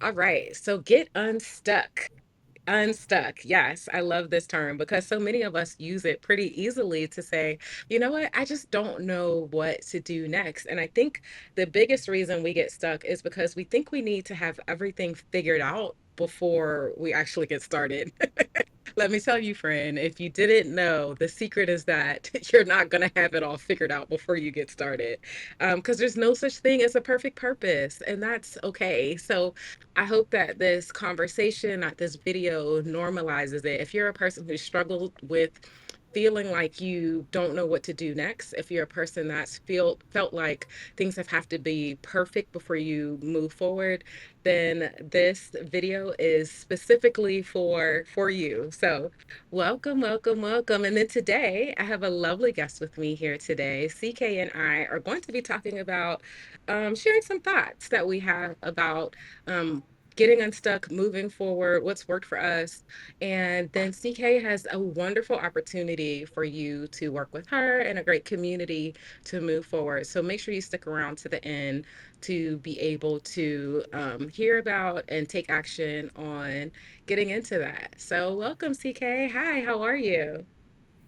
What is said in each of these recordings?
All right, so get unstuck. Unstuck. Yes, I love this term because so many of us use it pretty easily to say, you know what, I just don't know what to do next. And I think the biggest reason we get stuck is because we think we need to have everything figured out before we actually get started. Let me tell you, friend, if you didn't know, the secret is that you're not going to have it all figured out before you get started. Because there's no such thing as a perfect purpose, and that's okay. So I hope that this conversation, that this video normalizes it. If you're a person who struggled with feeling like you don't know what to do next, if you're a person that's felt like things have to be perfect before you move forward, then this video is specifically for you. So welcome, welcome, welcome. And then today I have a lovely guest with me here today. CK and I are going to be talking about sharing some thoughts that we have about getting unstuck, moving forward, what's worked for us. And then CK has a wonderful opportunity for you to work with her and a great community to move forward. So make sure you stick around to the end to be able to hear about and take action on getting into that. So welcome, CK. Hi, how are you?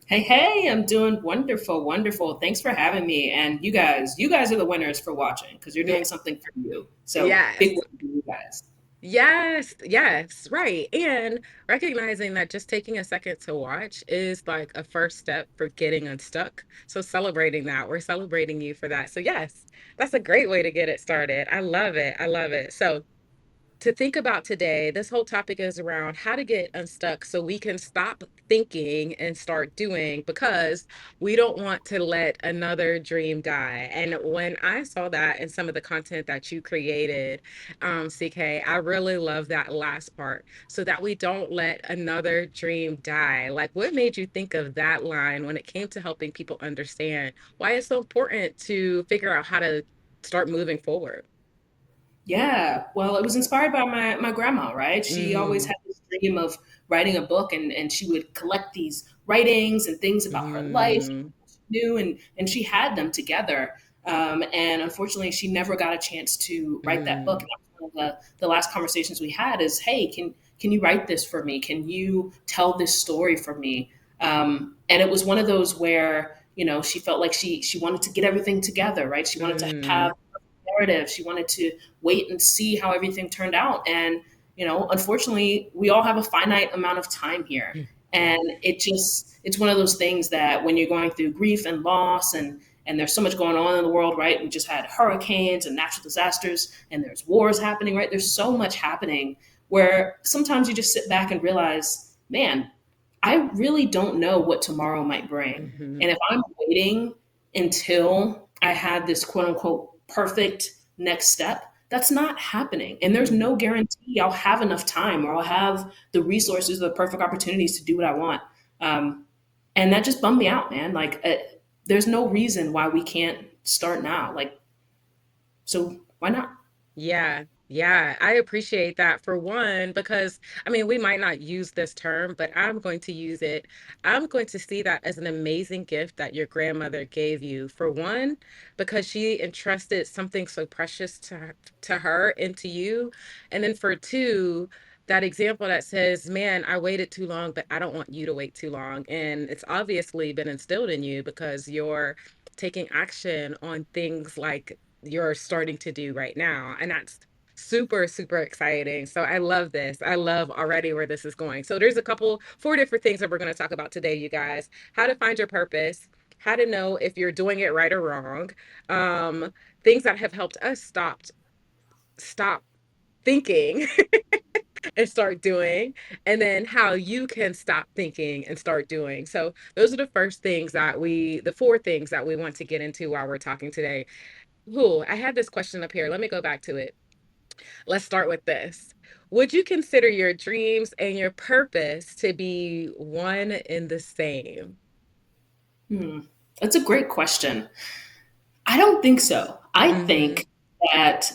Hey, hey, I'm doing wonderful, wonderful. Thanks for having me. And you guys are the winners for watching because you're Yeah, doing something for you. So yes. big win for you guys. Yes, yes, right. And recognizing that just taking a second to watch is like a first step for getting unstuck. So celebrating that, we're celebrating you for that. So yes, that's a great way to get it started. I love it. I love it. So to think about today, this whole topic is around how to get unstuck so we can stop thinking and start doing because we don't want to let another dream die. And when I saw that in some of the content that you created, CK, I really love that last part so that we don't let another dream die. Like, what made you think of that line when it came to helping people understand why it's so important to figure out how to start moving forward? Yeah, well, it was inspired by my grandma, right? She always Mm. had this dream of writing a book, and she would collect these writings and things about her life, Mm, what she knew, and she had them together. And unfortunately, she never got a chance to write that book. And mm, that was one of the last conversations we had is, hey, can you write this for me? Can you tell this story for me? And it was one of those where she felt like she wanted to get everything together, right? She wanted to have mm, narrative. She wanted to wait and see how everything turned out. And, unfortunately, we all have a finite amount of time here. And it's one of those things that when you're going through grief and loss and there's so much going on in the world, right? We just had hurricanes and natural disasters and there's wars happening, right? There's so much happening where sometimes you just sit back and realize, man, I really don't know what tomorrow might bring. mhm, And if I'm waiting until I had this quote unquote perfect next step, that's not happening. And there's mhm. no guarantee I'll have enough time or I'll have the resources or the perfect opportunities to do what I want. Um, and that just bummed me out, man. Like, there's no reason why we can't start now. Like, so why not? Yeah, yeah, I appreciate that for one, because I mean, we might not use this term, but I'm going to use it. I'm going to see that as an amazing gift that your grandmother gave you. For one, because she entrusted something so precious to her and to you. And then for two, that example that says, man, I waited too long, but I don't want you to wait too long. And it's obviously been instilled in you because you're taking action on things like you're starting to do right now. And that's super, super exciting. So I love this. I love already where this is going. So there's four different things that we're going to talk about today, you guys. How to find your purpose, how to know if you're doing it right or wrong, um, things that have helped us stop thinking and start doing, and then how you can stop thinking and start doing. So those are the four things that we want to get into while we're talking today. Ooh, I had this question up here. Let me go back to it. Let's start with this. Would you consider your dreams and your purpose to be one and the same? Hmm. That's a great question. I don't think so. I Mm-hmm. think that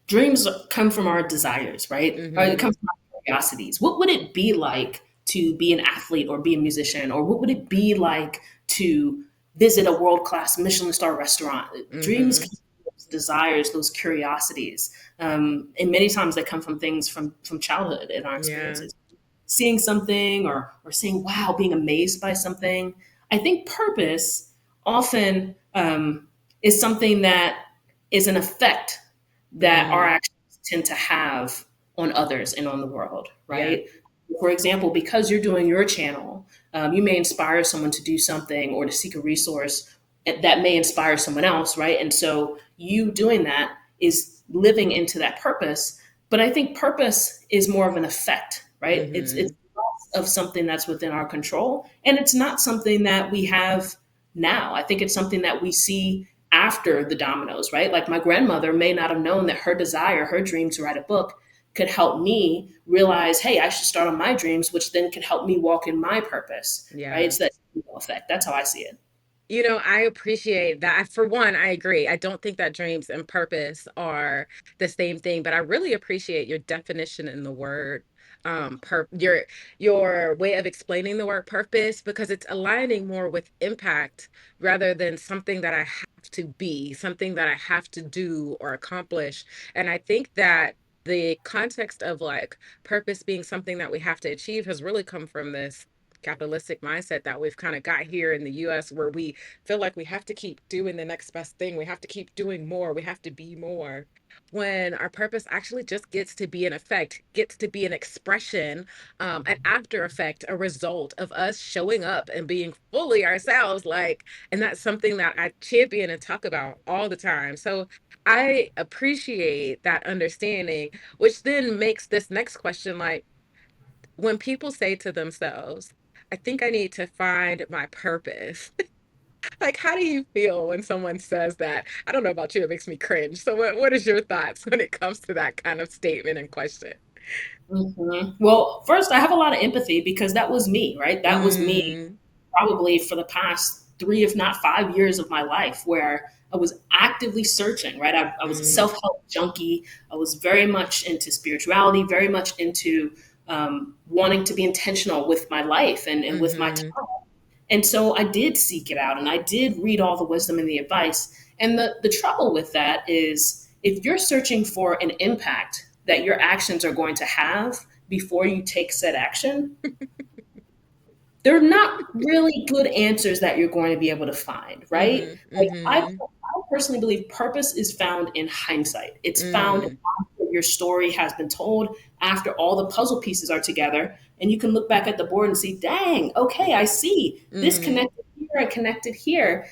dreams come from our desires, right? Or it Mm-hmm. comes from our curiosities. What would it be like to be an athlete or be a musician? Or what would it be like to visit a world class Michelin star restaurant? Dreams Mm-hmm. come from those desires, those curiosities. And many times they come from things from childhood in our Yeah. experiences. Seeing something or saying, wow, being amazed by something. I think purpose often is something that is an effect that our Mm-hmm. actions tend to have on others and on the world, Yeah. right? For example, because you're doing your channel, you may inspire someone to do something or to seek a resource that may inspire someone else, right? And so you doing that is living into that purpose. But I think purpose is more of an effect, right? It's Mm-hmm. less of something that's within our control, and it's not something that we have now. I think it's something that we see after the dominoes, right? Like my grandmother may not have known that her desire, her dream to write a book could help me realize, hey, I should start on my dreams, which then could help me walk in my purpose, right? Yeah. It's that effect. That's how I see it. I appreciate that. For one, I agree. I don't think that dreams and purpose are the same thing, but I really appreciate your definition in the word your way of explaining the word purpose because it's aligning more with impact rather than something that I have to be, something that I have to do or accomplish. And I think that the context of like purpose being something that we have to achieve has really come from this capitalistic mindset that we've kind of got here in the US where we feel like we have to keep doing the next best thing. We have to keep doing more. We have to be more. When our purpose actually just gets to be an effect, gets to be an expression, an after effect, a result of us showing up and being fully ourselves. And that's something that I champion and talk about all the time. So I appreciate that understanding, which then makes this next question like, when people say to themselves, I think I need to find my purpose. Like, how do you feel when someone says that? I don't know about you, it makes me cringe. So, what is your thoughts when it comes to that kind of statement and question? Well, first, I have a lot of empathy because that was me, right? That was me Mm, probably for the past 3, if not 5 years of my life, where I was actively searching, right? I was a mm, self help junkie. I was very much into spirituality, very much into wanting to be intentional with my life and with my mm-hmm, time. And so I did seek it out and I did read all the wisdom and the advice. And the trouble with that is if you're searching for an impact that your actions are going to have before you take said action, they're not really good answers that you're going to be able to find, right? mm-hmm, Like mm-hmm, I personally believe purpose is found in hindsight. It's found mm, after your story has been told, after all the puzzle pieces are together, and you can look back at the board and see, dang, okay, I see. This mm-hmm, connected here, I connected here.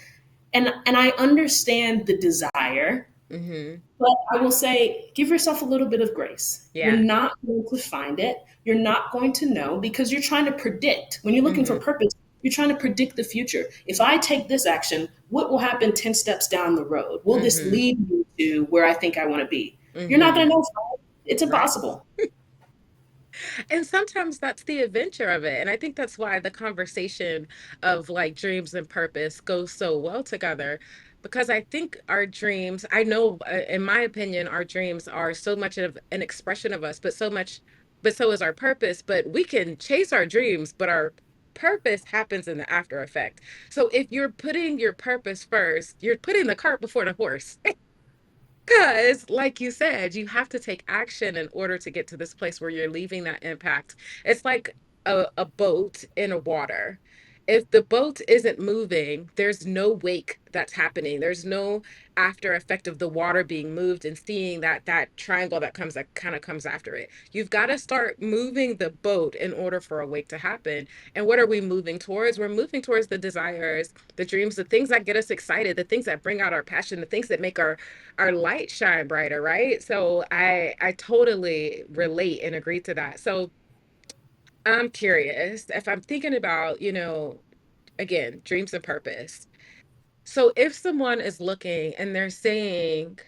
And I understand the desire, mm-hmm. but I will say, give yourself a little bit of grace. You're Yeah. not going to find it. You're not going to know because you're trying to predict. When you're looking for Mm-hmm, purpose, you're trying to predict the future. If I take this action, what will happen 10 steps down the road? Will this mm-hmm, lead me to where I think I want to be? You're not going mm-hmm. to know. Fred. It's Right. impossible. And sometimes that's the adventure of it. And I think that's why the conversation of like dreams and purpose goes so well together. Because I think our dreams, I know, in my opinion, our dreams are so much of an expression of us, but so is our purpose. But we can chase our dreams, but our purpose happens in the after effect. So if you're putting your purpose first, you're putting the cart before the horse. Because, like you said, you have to take action in order to get to this place where you're leaving that impact. It's like a boat in a water. If the boat isn't moving, there's no wake that's happening. There's no after effect of the water being moved and seeing that triangle that kind of comes after it. You've got to start moving the boat in order for a wake to happen. And what are we moving towards? We're moving towards the desires, the dreams, the things that get us excited, the things that bring out our passion, the things that make our light shine brighter, right? So I totally relate and agree to that. So I'm curious if I'm thinking about, again, dreams and purpose. So if someone is looking and they're saying,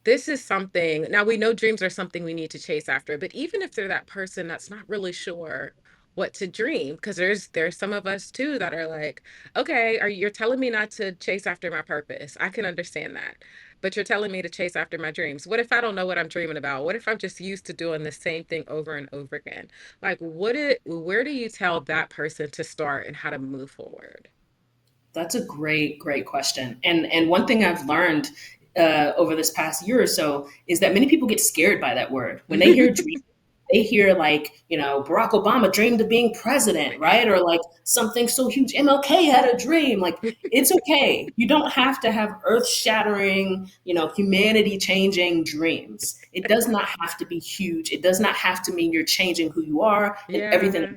this is something, now we know dreams are something we need to chase after, but even if they're that person that's not really sure what to dream, because there's some of us too that are like, okay, you're telling me not to chase after my purpose. I can understand that. But you're telling me to chase after my dreams. What if I don't know what I'm dreaming about? What if I'm just used to doing the same thing over and over again? Like where do you tell that person to start and how to move forward? That's a great question. And one thing I've learned over this past year or so is that many people get scared by that word when they hear dream. They hear like, Barack Obama dreamed of being president, right? Or like something so huge. MLK had a dream. Like, it's okay. You don't have to have earth shattering, humanity changing dreams. It does not have to be huge. It does not have to mean you're changing who you are and everything, Yeah,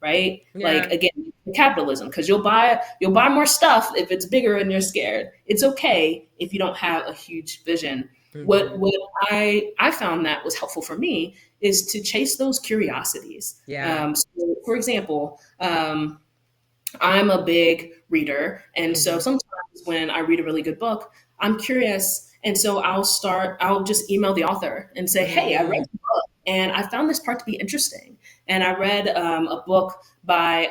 right? Like yeah. again, capitalism, because you'll buy more stuff if it's bigger and you're scared. It's okay if you don't have a huge vision. What Hmm. what I found that was helpful for me is to chase those curiosities. Yeah. So for example, I'm a big reader. And so Hmm. sometimes when I read a really good book, I'm curious. And so I'll just email the author and say, hey, I read Mm. the book and I found this part to be interesting. And I read a book by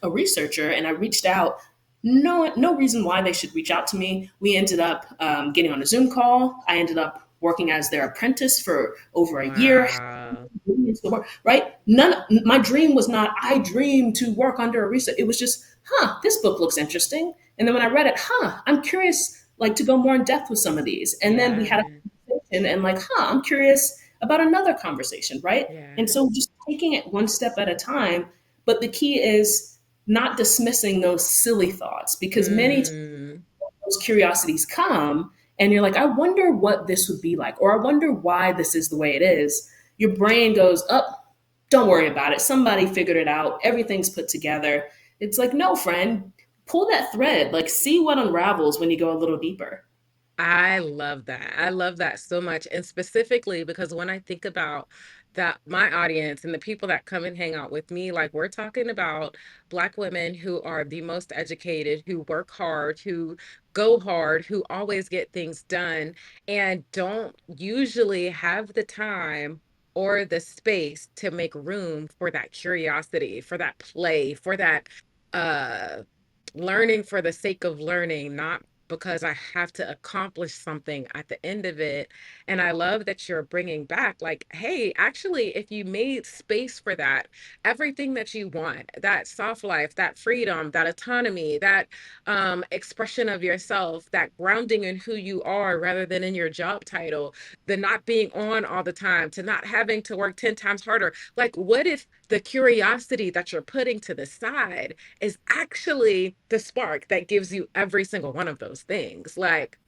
a researcher and I reached out. No reason why they should reach out to me. We ended up getting on a Zoom call. I ended up working as their apprentice for over a year, Wow. right? My dream was not, I dream to work under a research. It was just, this book looks interesting. And then when I read it, I'm curious, like to go more in depth with some of these. And then we had a Yeah. conversation and like, I'm curious about another conversation, right? And Yeah. so just taking it one step at a time. But the key is not dismissing those silly thoughts because many times Mm. those curiosities come and you're like, I wonder what this would be like, or I wonder why this is the way it is. Your brain goes, up, don't worry about it. Somebody figured it out. Everything's put together. It's like, no, friend, pull that thread, like see what unravels when you go a little deeper. I love that. I love that so much. And specifically because when I think about that, my audience and the people that come and hang out with me, like we're talking about Black women who are the most educated, who work hard, who go hard, who always get things done, and don't usually have the time or the space to make room for that curiosity, for that play, for that uh learning for the sake of learning, not because I have to accomplish something at the end of it. And I love that you're bringing back, like, hey, actually, if you made space for that, everything that you want, that soft life, that freedom, that autonomy, that expression of yourself, that grounding in who you are rather than in your job title, the not being on all the time, to not having to work 10 times harder. Like, what if the curiosity that you're putting to the side is actually the spark that gives you every single one of those things? Like,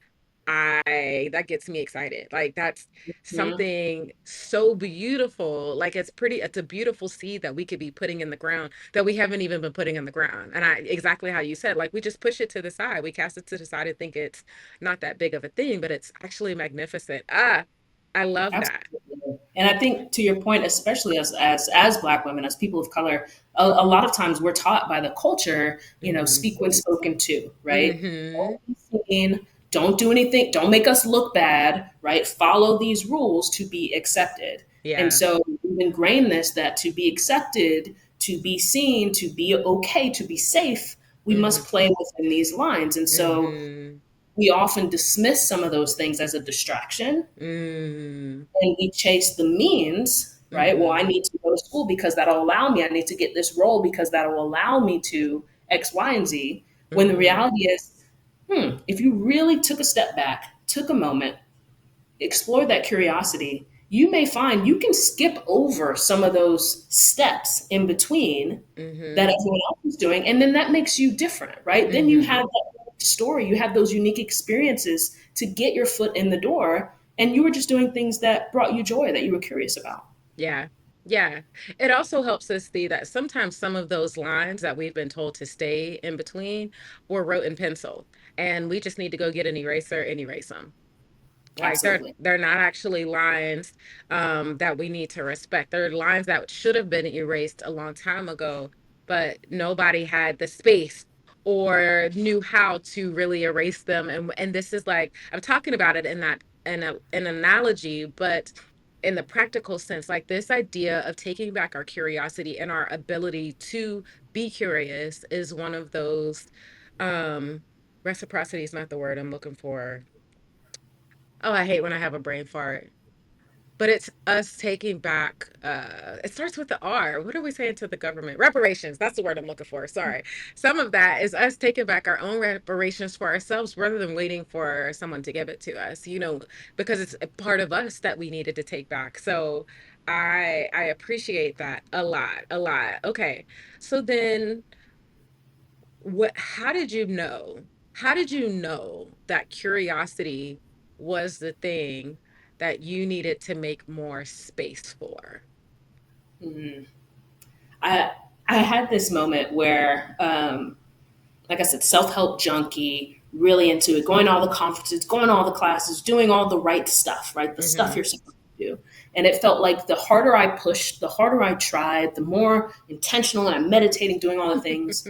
that gets me excited. Like, that's Mhm. something so beautiful. Like, it's a beautiful seed that we could be putting in the ground that we haven't even been putting in the ground. And exactly how you said, like, we just push it to the side. We cast it to the side and think it's not that big of a thing, but it's actually magnificent. I love that. Absolutely. And I think to your point, especially as Black women, as people of color, a lot of times we're taught by the culture, Hmm. speak when spoken to, right? Hmm. Don't be seen, don't do anything, don't make us look bad, right? Follow these rules to be accepted. And Yeah. so we've ingrained this that to be accepted, to be seen, to be okay, to be safe, we Hmm. must play within these lines. And so Hmm. we often dismiss some of those things as a distraction Hmm. and we chase the means, right? Well, I Hmm. need to go to school because that'll allow me. I need to get this role because that'll allow me to X, Y, and Z. When the Hmm. reality is, if you really took a step back, took a moment, explore that curiosity, you may find you can skip over some of those steps in between that Hmm. everyone else is doing. And then that makes you different, right? Then you Hmm. have that story, you have those unique experiences to get your foot in the door. And you were just doing things that brought you joy that you were curious about. Yeah. Yeah. It also helps us see that sometimes some of those lines that we've been told to stay in between were wrote in pencil, and we just need to go get an eraser and erase them. Like, Absolutely. they're not actually lines that we need to respect. They're lines that should have been erased a long time ago, but nobody had the space or knew how to really erase them. And this is like, I'm talking about it in that in an analogy, but in the practical sense, like this idea of taking back our curiosity and our ability to be curious is one of those reciprocity is not the word I'm looking for. Oh, I hate when I have a brain fart. but it's us taking back, it starts with the R. What are we saying to the government? Reparations. That's the word I'm looking for. Sorry. Some of that is us taking back our own reparations for ourselves rather than waiting for someone to give it to us, because it's a part of us that we needed to take back. So I appreciate that a lot, a lot. Okay. So then how did you know? How did you know that curiosity was the thing that you needed to make more space for? Mhm. I I had this moment where, like I said, self help junkie, really into it, going to all the conferences, going to all the classes, doing all the right stuff, right, the stuff Mm-hmm. you're supposed to do. And it felt like the harder I pushed, the harder I tried, the more intentional and I'm meditating, doing all the things,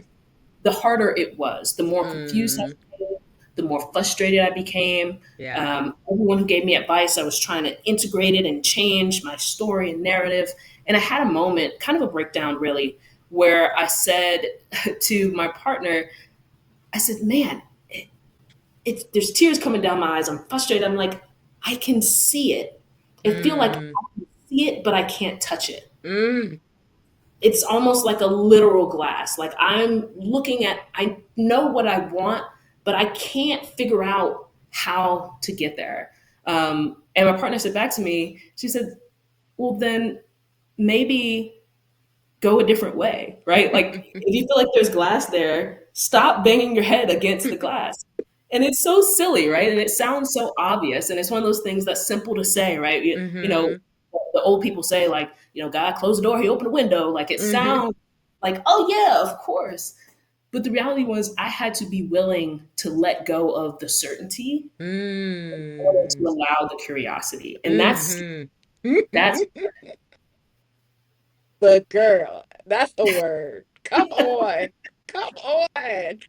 the harder it was, the more confused I Mm, became, the more frustrated I became. yeah. Everyone who gave me advice, I was trying to integrate it and change my story and narrative. And I had a moment, kind of a breakdown really, where I said to my partner, I said, man, there's tears coming down my eyes. I'm frustrated. I'm like, I can see it. I feel like Mm, I can see it, but I can't touch it. mm, It's almost like a literal glass. Like I'm looking at, I know what I want, but I can't figure out how to get there. And my partner said back to me, she said, well, then maybe go a different way, right? Like if you feel like there's glass there, stop banging your head against the glass. And it's so silly, right? And it sounds so obvious. And it's one of those things that's simple to say, right? mm-hmm. The old people say, like, God closed the door, he opened the window. Like it Mm-hmm. sounds like, oh, yeah, of course. But the reality was, I had to be willing to let go of the certainty in order to Mm, allow the curiosity. And mm-hmm. that's The girl. That's the word. Come on. Come on.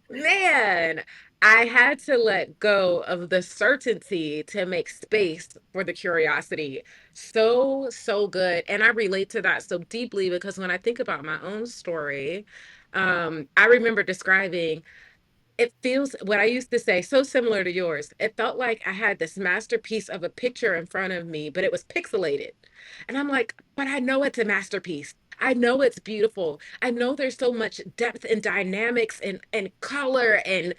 Man, I had to let go of the certainty to make space for the curiosity. So, so good. And I relate to that so deeply because when I think about my own story, I remember describing it feels what I used to say, so similar to yours. It felt like I had this masterpiece of a picture in front of me, but it was pixelated. And I'm like, but I know it's a masterpiece. I know it's beautiful. I know there's so much depth and dynamics and color and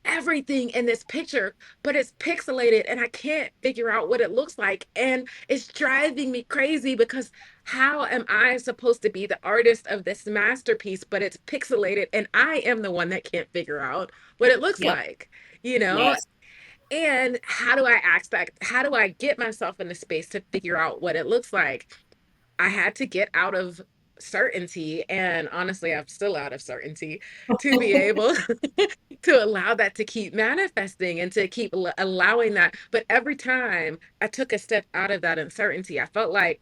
everything in this picture, but it's pixelated and I can't figure out what it looks like. And it's driving me crazy because how am I supposed to be the artist of this masterpiece, but it's pixelated and I am the one that can't figure out what it looks Yep. like, you know? Yes. And how do I ask that? How do I get myself in the space to figure out what it looks like? I had to get out of certainty. And honestly, I'm still out of certainty to be able to allow that to keep manifesting and to keep allowing that. But every time I took a step out of that uncertainty, I felt like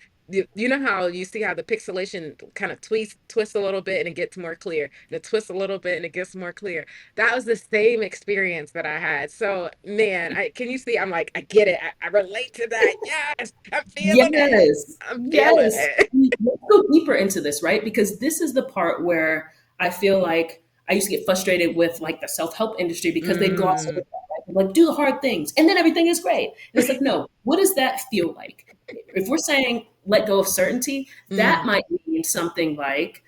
you know how you see how the pixelation kind of twists a little bit and it gets more clear, and it twists a little bit and it gets more clear. That was the same experience that I had. So man, I can you see? I'm like, I get it. I relate to that. Yes, I'm feeling it. Yes, I'm feeling yes. it. Let's go deeper into this, right? Because this is the part where I feel like I used to get frustrated with like the self-help industry because they'd gloss over Mm. that, right? Like do the hard things and then everything is great. And it's like, no, what does that feel like? If we're saying let go of certainty, that Mm. might mean something like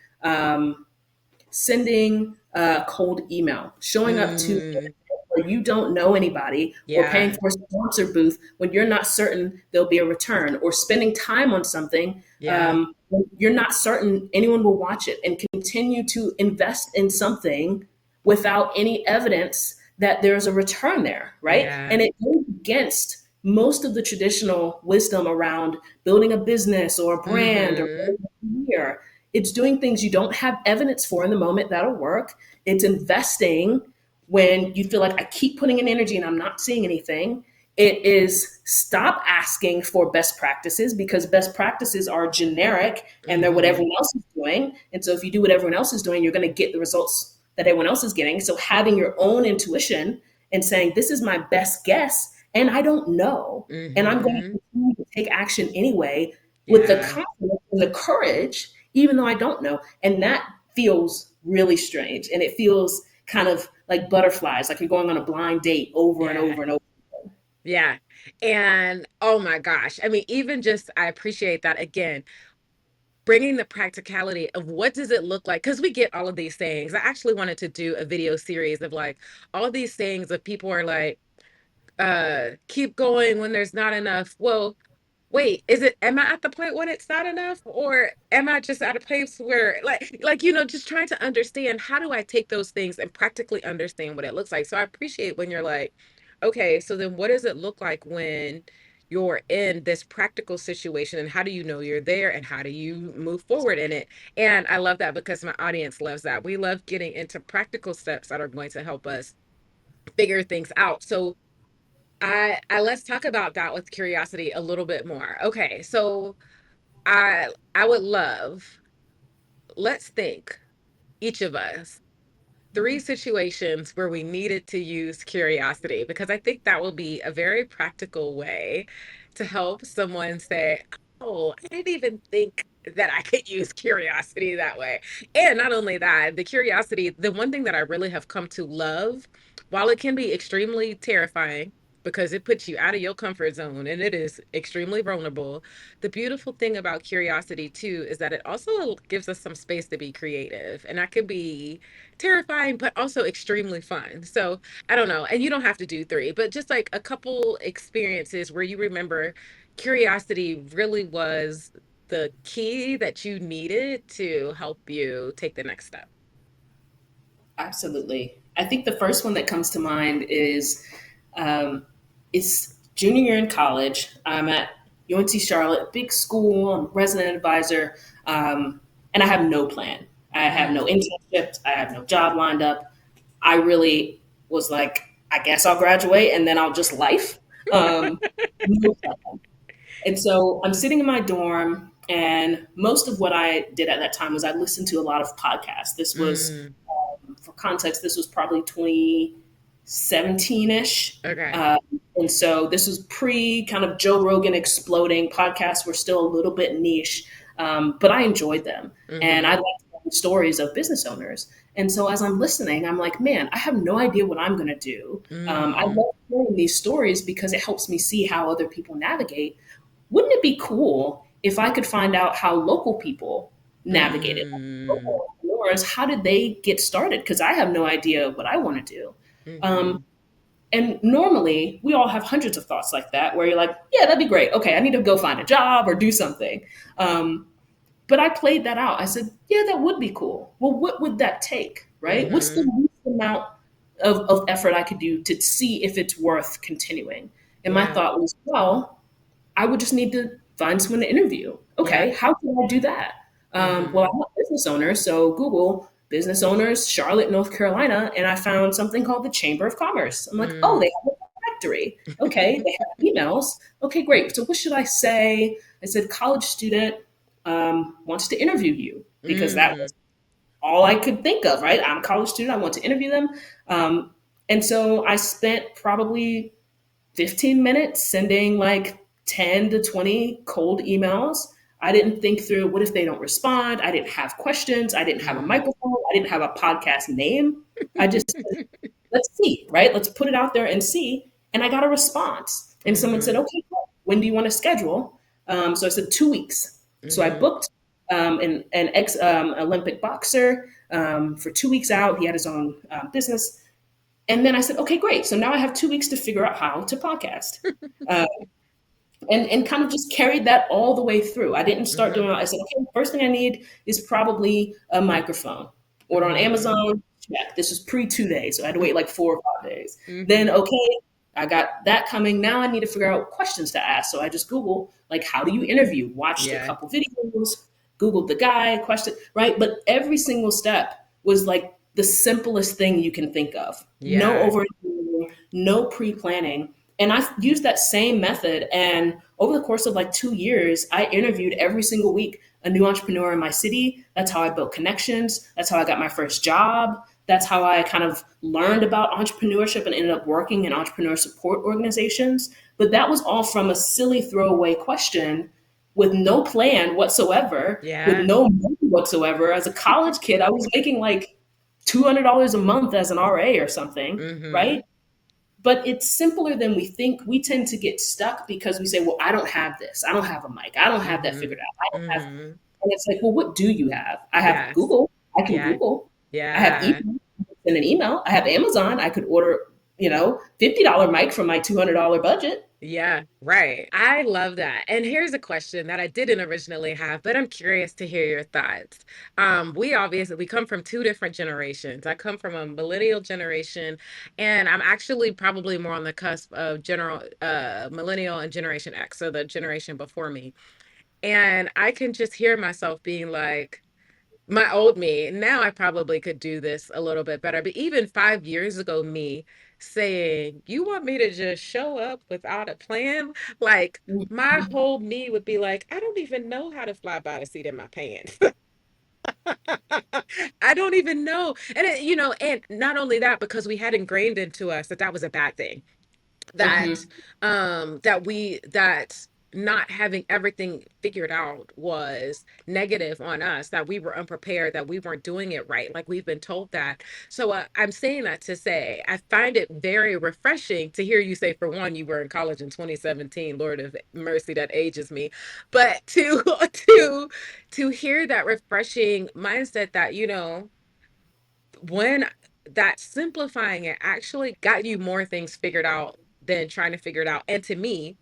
sending a cold email, showing up to Mm. where you don't know anybody, or paying Yeah. for a sponsor booth when you're not certain there'll be a return, or spending time on something Yeah. when you're not certain anyone will watch it, and continue to invest in something without any evidence that there's a return there, right? Yeah. And it goes against most of the traditional wisdom around building a business or a brand or Mm-hmm. building a career. It's doing things you don't have evidence for in the moment that'll work. It's investing when you feel like I keep putting in energy and I'm not seeing anything. It is stop asking for best practices because best practices are generic and they're what Mm-hmm. everyone else is doing. And so if you do what everyone else is doing, you're going to get the results that everyone else is getting. So having your own intuition and saying, this is my best guess and I don't know. And I'm going Mm-hmm. to continue to take action anyway with the Yeah. confidence and the courage, even though I don't know. And that feels really strange. And it feels kind of like butterflies, like you're going on a blind date over and Yeah. over and over. Yeah. And oh my gosh. I mean, even just, I appreciate that again, bringing the practicality of what does it look like? Because we get all of these things. I actually wanted to do a video series of like all these things that people are like, keep going when there's not enough. Well, wait, is it, am I at the point when it's not enough, or am I just at a place where just trying to understand how do I take those things and practically understand what it looks like. So I appreciate when you're like, okay, so then what does it look like when you're in this practical situation, and how do you know you're there, and how do you move forward in it? And I love that because my audience loves that. We love getting into practical steps that are going to help us figure things out. So I let's talk about that with curiosity a little bit more. Okay, so I would love, let's think, each of us, three situations where we needed to use curiosity, because I think that will be a very practical way to help someone say, oh, I didn't even think that I could use curiosity that way. And not only that, the curiosity, the one thing that I really have come to love, while it can be extremely terrifying because it puts you out of your comfort zone and it is extremely vulnerable, the beautiful thing about curiosity too is that it also gives us some space to be creative. And that could be terrifying, but also extremely fun. So I don't know. And you don't have to do three, but just like a couple experiences where you remember curiosity really was the key that you needed to help you take the next step. Absolutely. I think the first one that comes to mind um, is junior year in college. I'm at UNC Charlotte, big school. I'm a resident advisor, and I have no plan. I have no Mm. internships. I have no job lined up. I really was like, I guess I'll graduate and then I'll just life. Um, no plan. And so I'm sitting in my dorm, and most of what I did at that time was I listened to a lot of podcasts. This was, Mm. for context, this was probably 2017 ish. Okay. And so this was pre kind of Joe Rogan exploding. Podcasts were still a little bit niche, but I enjoyed them. And Mm-hmm. I liked hearing stories of business owners. And so as I'm listening, I'm like, man, I have no idea what I'm going to do. I Mm. love hearing these stories because it helps me see how other people navigate. Wouldn't it be cool if I could find out how local people navigated? Mm. Local entrepreneurs, how did they get started? Because I have no idea what I want to do. Um, Mm-hmm. and normally we all have hundreds of thoughts like that where you're like, yeah, that'd be great. Okay, I need to go find a job or do something. Um, but I played that out. I said, yeah, that would be cool. Well, what would that take? Right? What's the Mm-hmm. least amount of effort I could do to see if it's worth continuing? And my Yeah. thought was, well, I would just need to find someone to interview. Yeah. Okay, how can I do that? Well, Mm-hmm. I'm a business owner, so Google business owners, Charlotte, North Carolina, and I found something called the Chamber of Commerce. I'm like, oh, Mm. they have a directory. Okay, they have emails. Okay, great. So what should I say? I said, college student wants to interview you because that Mm. was all I could think of, right? I'm a college student. I want to interview them. Um, and so I spent probably 15 minutes sending like 10 to 20 cold emails. I didn't think through what if they don't respond. I didn't have questions. I didn't have a Mm. microphone. I didn't have a podcast name. I just said, let's see, right? Let's put it out there and see. And I got a response. And someone said, Mm-hmm. okay, cool. When do you want to schedule? So I said 2 weeks. So I Mm-hmm. booked an ex Olympic boxer for 2 weeks out. He had his own business. And then I said, okay, great. So now I have 2 weeks to figure out how to podcast. Uh, and kind of just carried that all the way through. I didn't start Mm-hmm. doing it. I said, okay, first thing I need is probably a microphone. Order on Mm-hmm. Amazon, check. This was pre 2 days, so I had to wait like 4 or 5 days. Then, Mm-hmm. okay, I got that coming. Now I need to figure out what questions to ask. So I just Google, like, how do you interview? Watched a Yeah. couple videos, Googled the guy, question, right? But every single step was like the simplest thing you can think of. No Yeah. over, no pre planning. And I used that same method. And over the course of like 2 years, I interviewed every single week a new entrepreneur in my city. That's how I built connections. That's how I got my first job. That's how I kind of learned about entrepreneurship and ended up working in entrepreneur support organizations. But that was all from a silly throwaway question with no plan whatsoever, with Yeah. no money whatsoever. As a college kid, I was making like $200 a month as an RA or something, Mm-hmm. right? but it's simpler than we think. We tend to get stuck because we say, well, I don't have this. I don't have a mic. I don't have that Mm-hmm. figured out. I don't have, Mm-hmm. and it's like, well, what do you have? I have Yes. Google. I can Yeah. Google. I have Yeah. email. I can send an email. I have Amazon. I could order, $50 mic from my $200 budget. Yeah, right. I love that. And here's a question that I didn't originally have, but I'm curious to hear your thoughts. We come from two different generations. I come from a millennial generation, and I'm actually probably more on the cusp of general millennial and Generation X, so the generation before me. And I can just hear myself being like, my old me, now I probably could do this a little bit better. But even 5 years ago, me saying, you want me to just show up without a plan? Like, my Mhm. whole me would be like, I don't even know how to fly by the seat of my pants. I don't even know. And, and not only that, because we had ingrained into us that that was a bad thing, that Mhm. that not having everything figured out was negative on us, that we were unprepared, that we weren't doing it right, like we've been told that. So I'm saying that to say I find it very refreshing to hear you say, for one, you were in college in 2017. Lord of mercy, that ages me. But to to hear that refreshing mindset that, when that simplifying it actually got you more things figured out than trying to figure it out. And to me,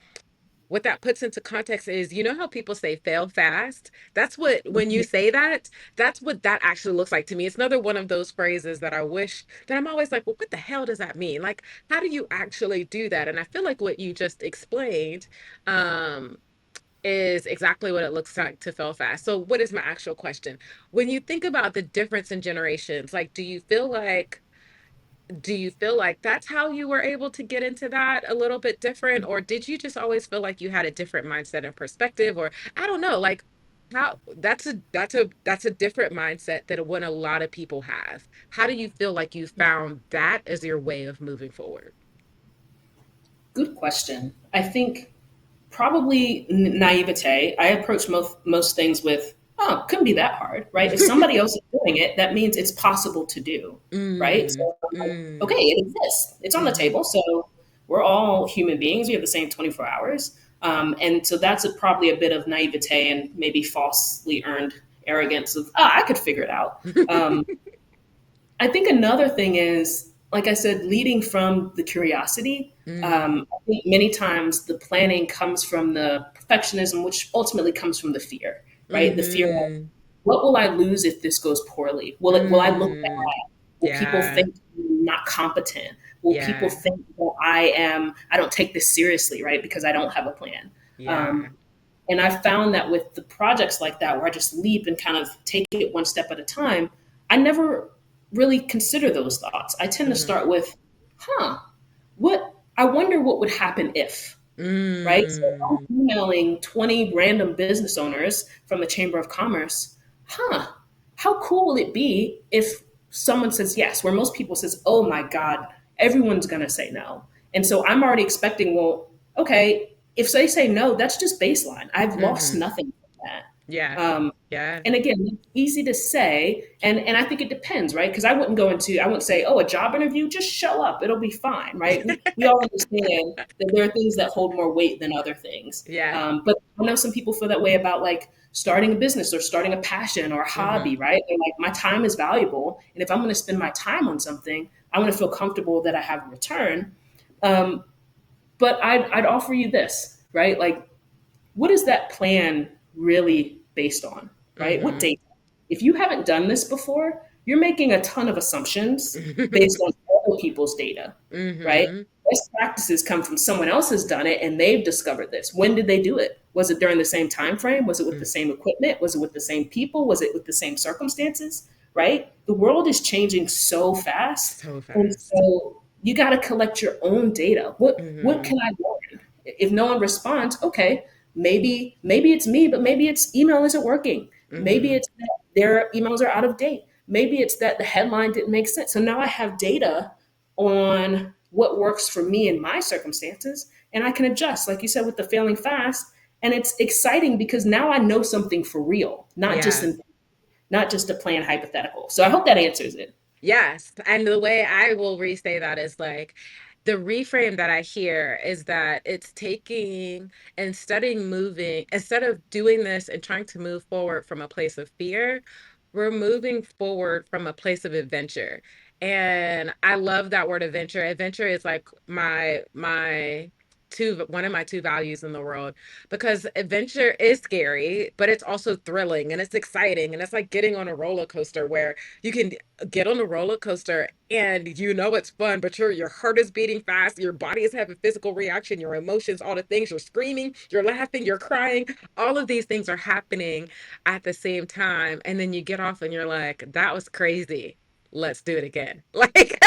what that puts into context is, how people say fail fast? That's what, when you say that, that's what that actually looks like to me. It's another one of those phrases that I wish that I'm always like, well, what the hell does that mean? Like, how do you actually do that? And I feel like what you just explained, um, is exactly what it looks like to fail fast. So, what is my actual question? When you think about the difference in generations, like, do you feel like that's how you were able to get into that a little bit different, or did you just always feel like you had a different mindset and perspective, or I don't know, like, how that's a different mindset than what a lot of people have. How do you feel like you found that as your way of moving forward? Good question. I think probably naivete. I approach most things with, oh, couldn't be that hard, right? If somebody else is doing it, that means it's possible to do, right? Mm, So I'm like, okay, mm, it exists. It's on the mm-hmm. table. So we're all human beings. We have the same 24 hours. And so that's probably a bit of naivete and maybe falsely earned arrogance of, I could figure it out. Um, I think another thing is, like I said, leading from the curiosity. Mm, I think many times the planning comes from the perfectionism, which ultimately comes from the fear, right? The fear of, mm-hmm. what will I lose if this goes poorly? Will I look bad? Mm, Will people yeah, think I'm not competent? Will people yeah, think that I don't take this seriously, right? Because I don't have a plan. yeah. Um, and I found that with the projects like that, where I just leap and kind of take it one step at a time, I never really consider those thoughts. I tend to Mm-hmm. start with, huh, I wonder what would happen if, right? So if I'm Mm, emailing 20 random business owners from the Chamber of Commerce, huh, how cool will it be if someone says yes, where most people says, oh my God, everyone's gonna say no. And so I'm already expecting, well, okay, if they say no, that's just baseline. I've lost mm-hmm. nothing from Yeah, that. yeah. And again, it's easy to say, and I think it depends, right? Because I wouldn't say, oh, a job interview, just show up, it'll be fine, right? We all understand that there are things that hold more weight than other things. Yeah. But I know some people feel that way about like starting a business or starting a passion or a hobby, Mm-hmm. right? They're like, my time is valuable, and if I'm going to spend my time on something, I want to feel comfortable that I have a return. Um, but I'd offer you this, right? Like, what is that plan really based on, right? What Mm-hmm. data? If you haven't done this before, you're making a ton of assumptions based on other people's data, right? Mm-hmm. Best practices come from someone else has done it and they've discovered this. When did they do it? Was it during the same time frame? Was it with the Mm. same equipment? Was it with the same people? Was it with the same circumstances? Right? The world is changing so fast, So and fast. so you got to collect your own data. What Mm-hmm. can I learn? If no one responds, okay, maybe it's me, but maybe it's email isn't working. Maybe Mm-hmm. it's that their emails are out of date. Maybe it's that the headline didn't make sense. So now I have data on what works for me in my circumstances, and I can adjust, like you said, with the failing fast. And it's exciting because now I know something for real, Yeah. not just a plan hypothetical. So I hope that answers it. Yes. And the way I will restate that is like, the reframe that I hear is that it's taking and studying moving, instead of doing this and trying to move forward from a place of fear, we're moving forward from a place of adventure. And I love that word adventure. Adventure is like my two one of my two values in the world, because adventure is scary, but it's also thrilling and it's exciting, and it's like getting on a roller coaster where you can get on a roller coaster and you know it's fun, but your heart is beating fast, your body is having physical reaction, your emotions, all the things, you're screaming, you're laughing, you're crying, all of these things are happening at the same time. And then you get off and you're like, that was crazy. Let's do it again. Like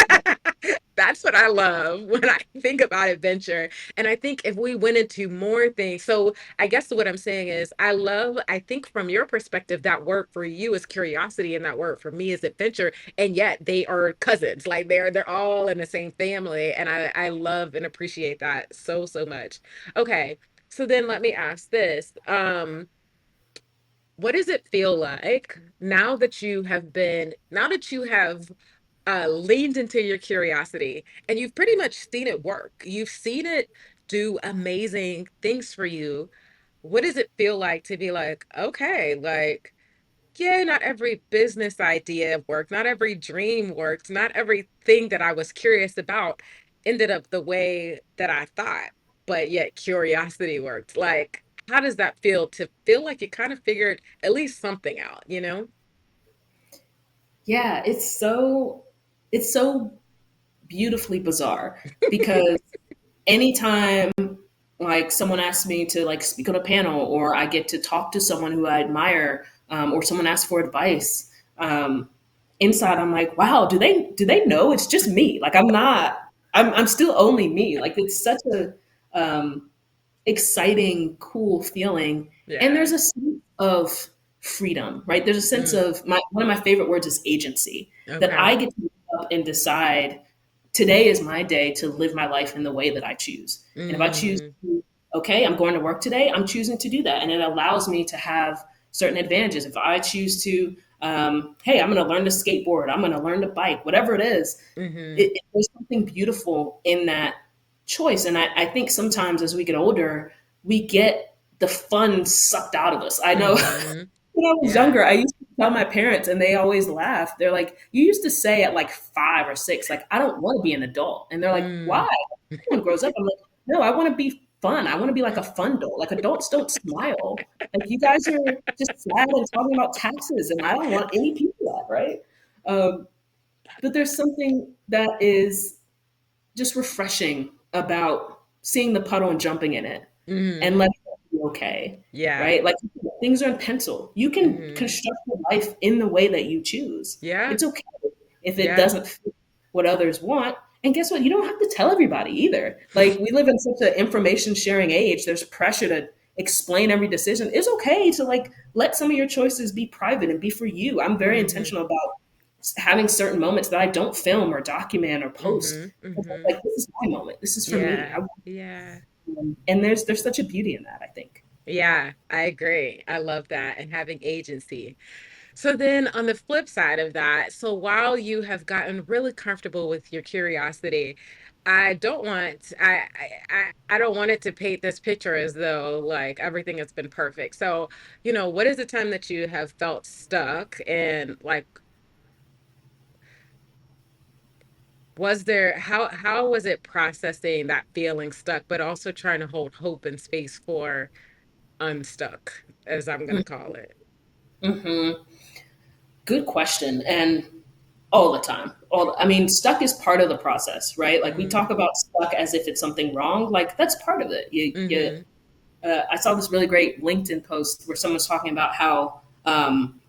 that's what I love when I think about adventure. And I think if we went into more things, so I guess what I'm saying is I think from your perspective, that word for you is curiosity and that word for me is adventure. And yet they are cousins. Like they're all in the same family. And I love and appreciate that so, so much. Okay. So then let me ask this. What does it feel like now that you have leaned into your curiosity and you've pretty much seen it work? You've seen it do amazing things for you. What does it feel like to be like, okay, like, yeah, not every business idea worked, not every dream worked, not everything that I was curious about ended up the way that I thought, but yet curiosity worked. Like, how does that feel to feel like you kind of figured at least something out, you know? Yeah, it's so beautifully bizarre because anytime like someone asks me to like speak on a panel or I get to talk to someone who I admire, or someone asks for advice, inside I'm like, wow, do they know it's just me? Like I'm still only me. Like it's such a exciting, cool feeling. And Yeah. there's a sense of freedom, right? There's a sense Mm, of one of my favorite words is agency, that okay. I get to wake up and decide today is my day to live my life in the way that I choose. And if I choose Mm, to, okay, I'm going to work today, I'm choosing to do that. And it allows me to have certain advantages. If I choose to, hey, I'm going to learn to skateboard, I'm going to learn to bike, whatever it is, mm-hmm, there's something beautiful in that choice. And I think sometimes as we get older, we get the fun sucked out of us. I know mm-hmm. when I was Yeah. younger, I used to tell my parents, and they always laugh. They're like, "You used to say at like 5 or 6, like, I don't want to be an adult." And they're like, Mm. "Why? Everyone grows up." I'm like, "No, I want to be fun. I want to be like a fun adult. Like adults don't smile. Like you guys are just sad and talking about taxes, and I don't want any piece of that, right?" Um, but there's something that is just refreshing about seeing the puddle and jumping in it and Mm-hmm. letting it be okay, Yeah. right? Like things are in pencil. You can Mm-hmm. construct your life in the way that you choose. Yeah. It's okay if it Yeah. doesn't fit what others want. And guess what? You don't have to tell everybody either. Like we live in such an information sharing age. There's pressure to explain every decision. It's okay to like let some of your choices be private and be for you. I'm very Mm-hmm. intentional about having certain moments that I don't film or document or post. Mm-hmm. Mm-hmm. Like this is my moment. This is for me. Yeah. Yeah. And there's such a beauty in that. I think. Yeah, I agree. I love that and having agency. So then on the flip side of that, so while you have gotten really comfortable with your curiosity, I don't want it to paint this picture as though like everything has been perfect. So, what is the time that you have felt stuck, and like was there how was it processing that feeling stuck, but also trying to hold hope and space for unstuck, as I'm gonna call it? Mm-hmm. Good question. And all the time. I mean, stuck is part of the process, right? Like we Mm, talk about stuck as if it's something wrong. Like that's part of it. mm-hmm, I saw this really great LinkedIn post where someone's talking about how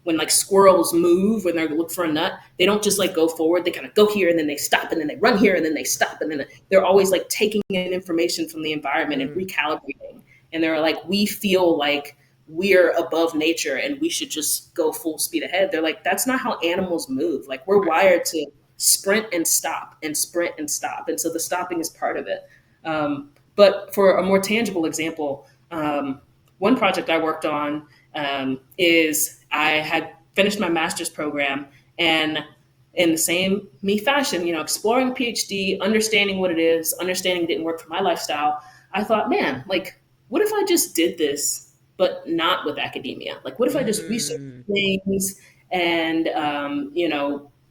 when like squirrels move when they look for a nut, they don't just like go forward. They kind of go here and then they stop and then they run here and then they stop and then they're always like taking in information from the environment and mm, recalibrating. And they're like, we feel like we're above nature and we should just go full speed ahead. They're like, that's not how animals move. Like we're right. wired to sprint and stop and sprint and stop. And so the stopping is part of it. But for a more tangible example, one project I worked on is I had finished my master's program and in the same me fashion, exploring PhD, understanding what it is, understanding it didn't work for my lifestyle, I thought, man, like, what if I just did this, but not with academia? Like, what if I just researched Mm. things and,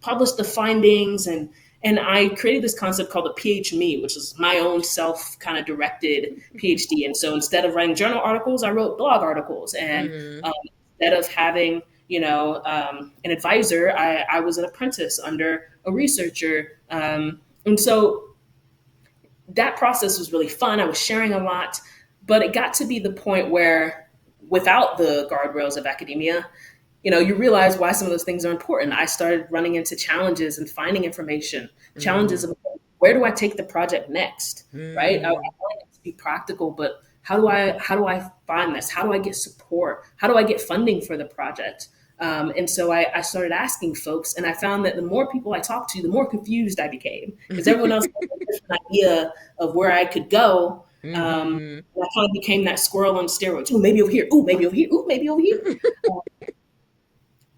published the findings and I created this concept called the PhMe, which is my own self kind of directed PhD. And so instead of writing journal articles, I wrote blog articles. And Mm. um, instead of having, an advisor, I was an apprentice under a researcher. And so that process was really fun. I was sharing a lot, but it got to be the point where without the guardrails of academia, you realize why some of those things are important. I started running into challenges and finding information, challenges Mm. of where do I take the project next, right? I Mm. want it to be practical, but how do I find this? How do I get support? How do I get funding for the project? And so I started asking folks, and I found that the more people I talked to, the more confused I became because everyone else had a different idea of where I could go. Mhm. And I kind of became that squirrel on steroids. Ooh, maybe over here. Ooh, maybe over here. Ooh, maybe over here.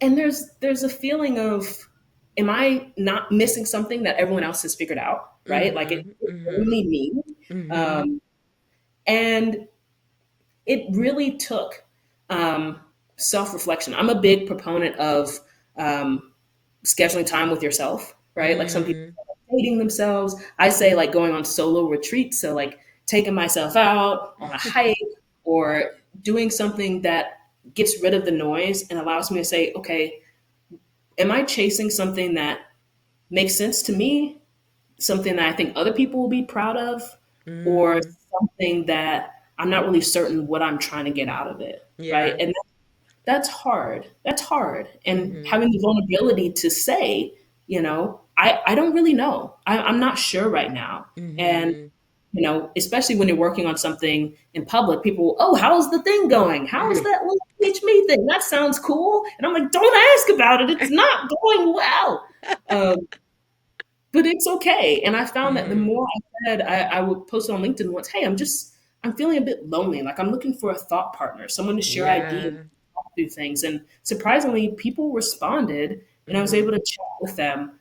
And there's a feeling of, am I not missing something that everyone else has figured out, right? Like Mhm. it's Mhm. only me. Mhm. um, and it really took self-reflection. I'm a big proponent of um, scheduling time with yourself, right? Like some people Mm. dating themselves. I say like going on solo retreats, so like taking myself out on a hike or doing something that gets rid of the noise and allows me to say, okay, am I chasing something that makes sense to me, something that I think other people will be proud of, or Mm. something that I'm not really certain what I'm trying to get out of it, right? Yeah. And that's hard. That's hard. And Mhm. having the vulnerability to say, I don't really know. I'm not sure right now. And Mhm. especially when you're working on something in public, people, oh, how's the thing going? How's that little teach me thing? That sounds cool. And I'm like, don't ask about it. It's not going well. Um, but it's okay. And I found that the Mhm. more I said, I would post on LinkedIn once, hey, I'm feeling a bit lonely. Like I'm looking for a thought partner, someone to share ideas, Yeah. talk through things. And surprisingly, people responded and I was able Mhm. to chat with them.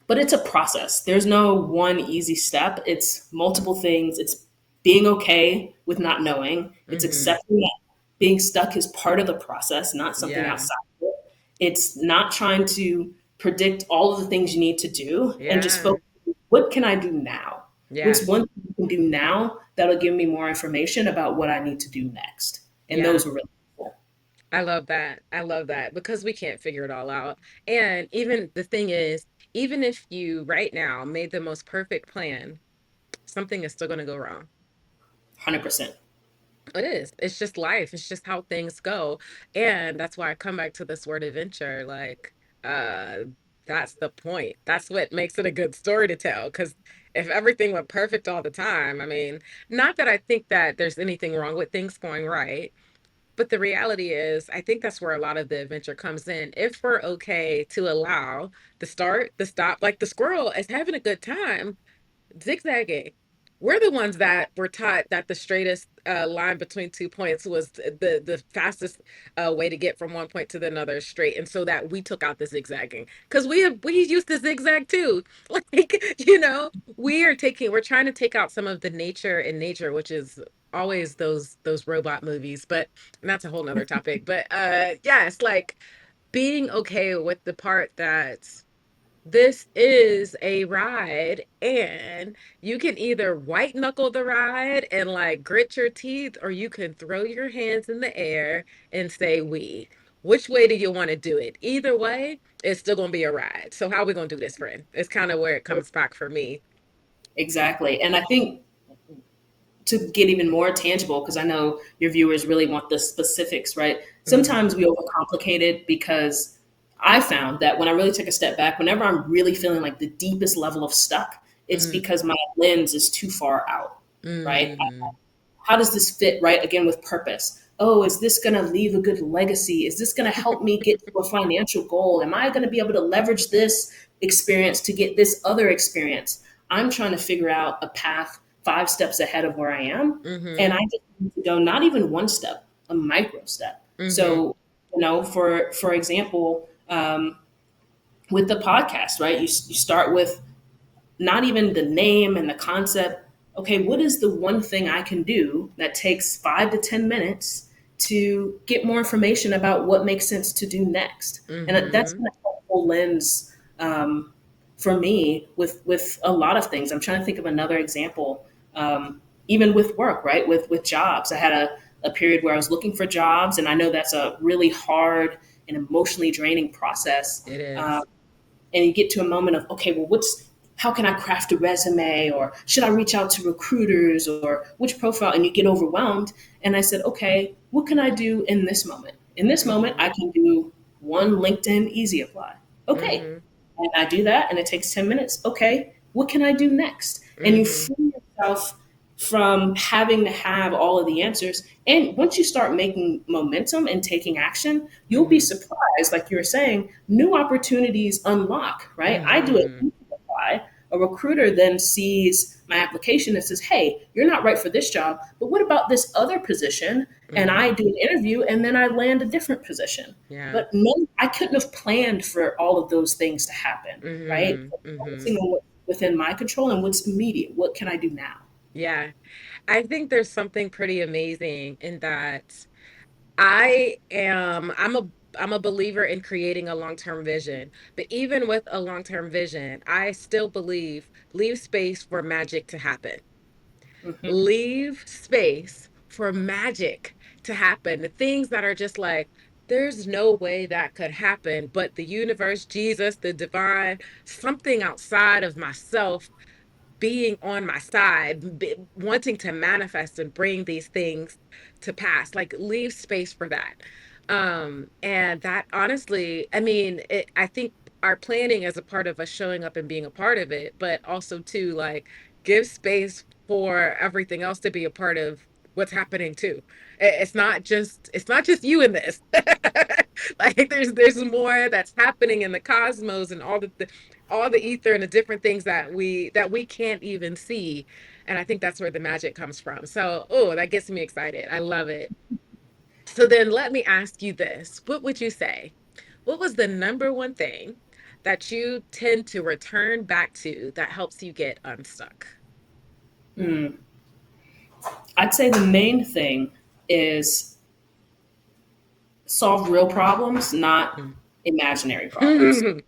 But it's a process. There's no one easy step. It's multiple things. It's being okay with not knowing. It's Mhm. accepting that being stuck is part of the process, not something Yeah. outside of it. It's not trying to predict all of the things you need to do and just Yeah. focus, what can I do now? Yeah. What's one thing I can do now that'll give me more information about what I need to do next? And Yeah. those were really cool. I love that. I love that because we can't figure it all out. And even the thing is, even if you right now made the most perfect plan, something is still going to go wrong. 100%. It is. It's just life. It's just how things go. And that's why I come back to this word adventure. Like, uh, that's the point. That's what makes it a good story to tell. Because if everything went perfect all the time, I mean, not that I think that there's anything wrong with things going right, but the reality is, I think that's where a lot of the adventure comes in. If we're okay to allow the start, the stop, like the squirrel is having a good time, zigzagging. We're the ones that were taught that the straightest line between 2 points was the fastest way to get from one point to the another straight, and so that we took out the zigzagging because we used to zigzag too. Like we're trying to take out some of the nature in nature, which is always those robot movies, but that's a whole nother topic. But yes, like being okay with the part that this is a ride, and you can either white knuckle the ride and like grit your teeth, or you can throw your hands in the air and say we. Which way do you want to do it? Either way, it's still going to be a ride. So how are we going to do this, friend? It's kind of where it comes back for me. Exactly. And I think to get even more tangible, because I know your viewers really want the specifics, right? Sometimes Hmm. we overcomplicate it because I found that when I really take a step back, whenever I'm really feeling like the deepest level of stuck, it's Mm, because my lens is too far out, right? mm, How does this fit, right? Again, with purpose. Oh, is this going to leave a good legacy? Is this going to help me get to a financial goal? Am I going to be able to leverage this experience to get this other experience? I'm trying to figure out a path 5 steps ahead of where I am. And mm-hmm, I just need to go not even one step, a micro step. mm-hmm, So, for example, with the podcast, right? You start with not even the name and the concept. Okay, what is the one thing I can do that takes 5 to 10 minutes to get more information about what makes sense to do next? And that's Mm-hmm. been a helpful lens for me with a lot of things. I'm trying to think of another example, even with work, right? With jobs, I had a period where I was looking for jobs, and I know that's a really hard and emotionally draining process. It Um, is. and you get to a moment of, okay, well, how can I craft a resume, or should I reach out to recruiters, or which profile? And you get overwhelmed. And I said, okay, what can I do in this moment? In this moment, Mm-hmm. I can do one LinkedIn easy apply. Okay. Mm-hmm. And I do that and it takes 10 minutes. Okay. What can I do next? And you Mm-hmm. free yourself from having to have all of the answers. And once you start making momentum and taking action, you'll be Mm-hmm. surprised, like you were saying, new opportunities unlock, right? I do it Mm-hmm. apply. A recruiter then sees my application and says, hey, you're not right for this job, but what about this other position? And I Mm-hmm. do an interview and then I land a different position. Yeah. But no, I couldn't have planned for all of those things to happen, right? Mm-hmm. Mm-hmm. Focusing on what's within my control and what's immediate. What can I do now? Yeah. I think there's something pretty amazing in that. I'm a believer in creating a long-term vision. But even with a long-term vision, I still believe leave space for magic to happen. Hmm. Leave space for magic to happen. The things that are just like, there's no way that could happen, but the universe, Jesus, the divine, something outside of myself being on my side, wanting to manifest and bring these things to pass, like leave space for that. And that honestly, I mean, I think our planning is a part of us showing up and being a part of it, but also too, like give space for everything else to be a part of what's happening too. It's not just you in this. Like there's more that's happening in the cosmos and all the ether and the different things that we can't even see. And I think that's where the magic comes from. So, oh, that gets me excited. I love it. So then let me ask you this. What would you say? What was the number one thing that you tend to return back to that helps you get unstuck? Mm. I'd say the main thing is solve real problems, not imaginary problems. Mm.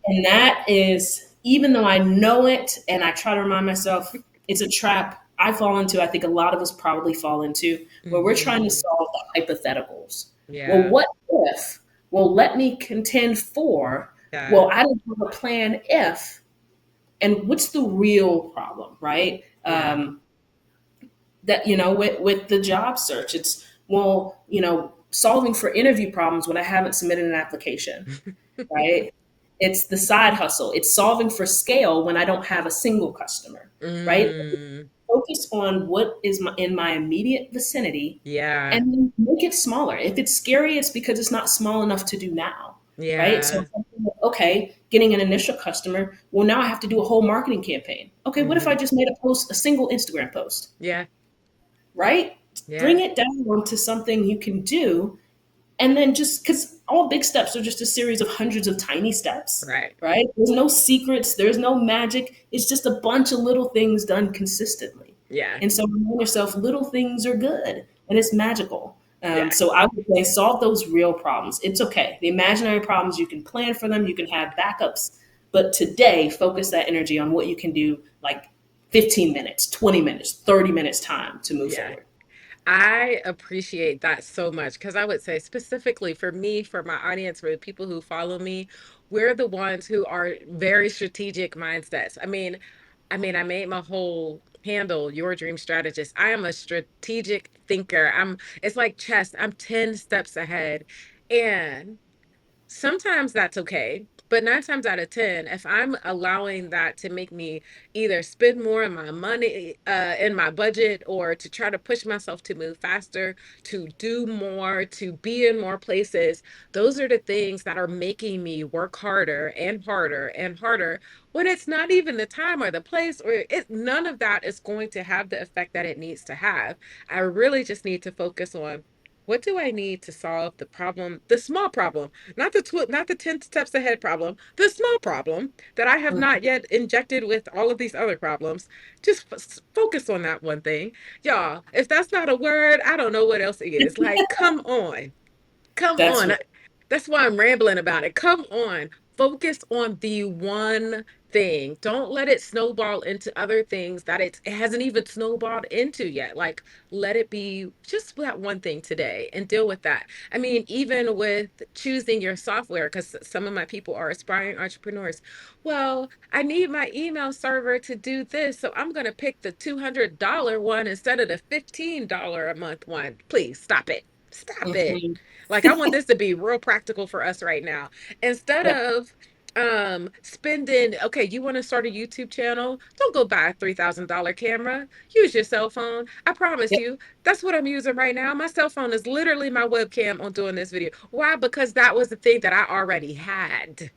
And that is, even though I know it and I try to remind myself it's a trap I fall into, I think a lot of us probably fall into, where we're trying to Mhm. solve the hypotheticals. Well, Yeah. what if? Well, let me contend for. Yeah. Well, I don't have a plan if. And what's the real problem, right? Yeah. That with the job search, it's, well, solving for interview problems when I haven't submitted an application, right? It's the side hustle. It's solving for scale when I don't have a single customer, right? Mm. Focus on what is in my immediate vicinity Yeah. and then make it smaller. If it's scary, it's because it's not small enough to do now, right? So, Yeah. okay, getting an initial customer, well, now I have to do a whole marketing campaign. Okay, what if I Hmm. just made a single Instagram post, Yeah. right? Bring Yeah. it down to something you can do, and then just because all big steps are just a series of hundreds of tiny steps, Right. right? There's no secrets, there's no magic. It's just a bunch of little things done consistently. Yeah. And so remind yourself little things are good and it's magical. Yeah. So I would say solve those real problems. It's okay. The imaginary problems, you can plan for them, you can have backups. But today, focus that energy on what you can do, like 15 minutes, 20 minutes, 30 minutes time to move Yeah. forward. I appreciate that so much because I would say specifically for me, for my audience, for the people who follow me, we're the ones who are very strategic mindsets. I made my whole handle your dream strategist. I am a strategic thinker. It's like chess. I'm 10 steps ahead. And sometimes that's okay. But 9 times out of 10, if I'm allowing that to make me either spend more of my money in my budget or to try to push myself to move faster, to do more, to be in more places, those are the things that are making me work harder and harder and harder when it's not even the time or the place or none of that is going to have the effect that it needs to have. I really just need to focus on What do I need to solve the problem, the small problem, not the 10 steps ahead problem, the small problem that I have not yet injected with all of these other problems. Just focus on that one thing. Y'all, if that's not a word, I don't know what else is. Like, come on. Come That's on. right. That's why I'm rambling about it. Come on. Focus on the one thing. Don't let it snowball into other things that it hasn't even snowballed into yet. Like, let it be just that one thing today and deal with that. I mean, even with choosing your software, because some of my people are aspiring entrepreneurs. Well, I need my email server to do this. So I'm going to pick the $200 one instead of the $15 a month one. Please stop it. Stop it. Mhm. Like I want this to be real practical for us right now. Instead Yep. of spending, okay, you want to start a YouTube channel? Don't go buy a $3,000 camera. Use your cell phone. I promise Yep. you, that's what I'm using right now. My cell phone is literally my webcam on doing this video. Why? Because that was the thing that I already had.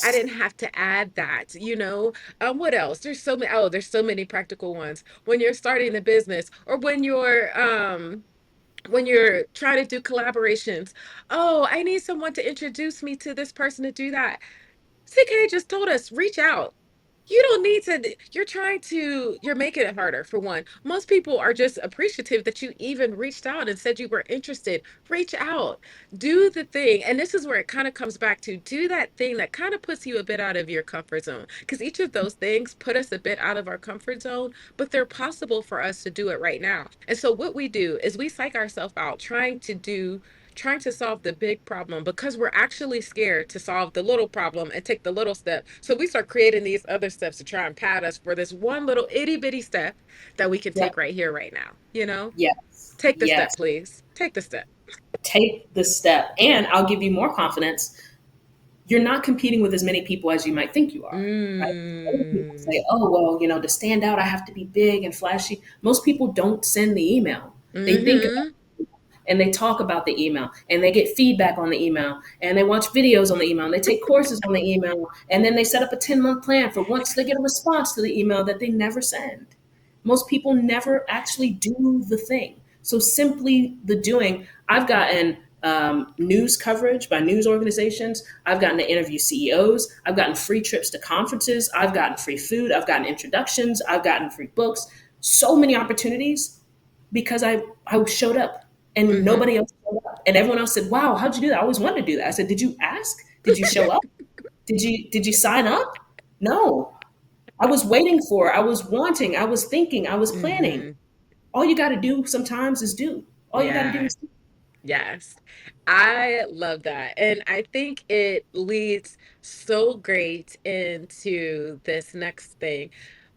I Yes. didn't have to add that, you know. What else? There's so many, oh, there's so many practical ones. When you're starting a business or when you're trying to do collaborations. Oh, I need someone to introduce me to this person to do that. CK just told us reach out. You don't need to, you're making it harder for one. Most people are just appreciative that you even reached out and said you were interested. Reach out, do the thing. And this is where it kind of comes back to do that thing that kind of puts you a bit out of your comfort zone. Because each of those things put us a bit out of our comfort zone, but they're possible for us to do it right now. And so what we do is we psych ourselves out trying to solve the big problem because we're actually scared to solve the little problem and take the little step. So we start creating these other steps to try and pad us for this one little itty bitty step that we can take Yep. right here, right now. You know, Yes. take the step, Yes. please. Take the step. Take the step. And I'll give you more confidence. You're not competing with as many people as you might think you are. Right? Other people Mm. say, oh, well, to stand out, I have to be big and flashy. Most people don't send the email. They think about Mm-hmm. it and they talk about the email and they get feedback on the email and they watch videos on the email and they take courses on the email and then they set up a 10-month plan for once they get a response to the email that they never send. Most people never actually do the thing. So simply the doing, I've gotten news coverage by news organizations. I've gotten to interview CEOs. I've gotten free trips to conferences. I've gotten free food. I've gotten introductions. I've gotten free books. So many opportunities because I showed up and Mm-hmm. nobody else showed up. And everyone else said, wow, how'd you do that? I always wanted to do that. I said, did you ask? Did you show up? Did you sign up? No. I was waiting for, I was wanting, I was thinking, I was planning. Mm-hmm. All you got to do sometimes is do. All you got to do Yeah. is do. Yes, I love that. And I think it leads so great into this next thing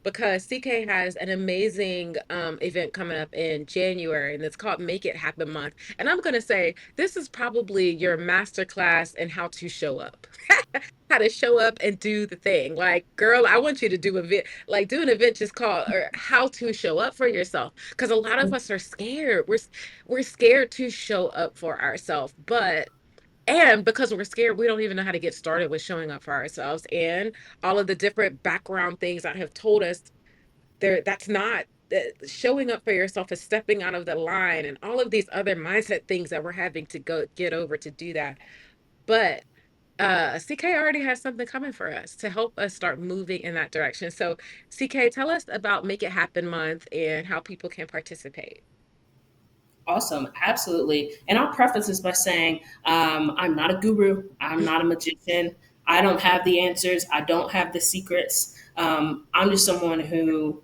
because CK has an amazing event coming up in January and it's called Make It Happen Month. And I'm going to say this is probably your masterclass in how to show up. How to show up and do the thing. Like, girl, I want you to do an event just called or how to show up for yourself. Because a lot of us are scared. We're scared to show up for ourselves, but and because we're scared, we don't even know how to get started with showing up for ourselves. And all of the different background things that have told us there that's not showing up for yourself is stepping out of the line and all of these other mindset things that we're having to go get over to do that. But CK already has something coming for us to help us start moving in that direction. So, CK, tell us about Make It Happen Month and how people can participate. Awesome. Absolutely. And I'll preface this by saying I'm not a guru, I'm not a magician. I don't have the answers, I don't have the secrets. I'm just someone who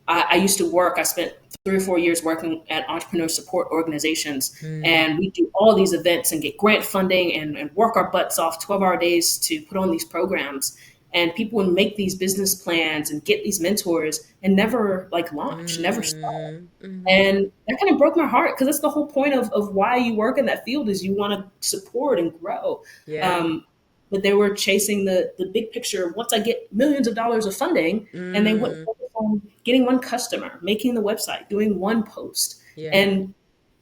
I used to work. I spent 3 or 4 years working at entrepreneur support organizations, Mm, and we do all these events and get grant funding and work our butts off 12-hour days to put on these programs. And people would make these business plans and get these mentors and never like launch, never start. mm, mm, And that kind of broke my heart because that's the whole point of why you work in that field is you want to support and grow. yeah. Um, but they were chasing the big picture. Once I get millions of dollars of funding, and they wouldn't Mm, focus on getting one customer, making the website, doing one post. yeah. And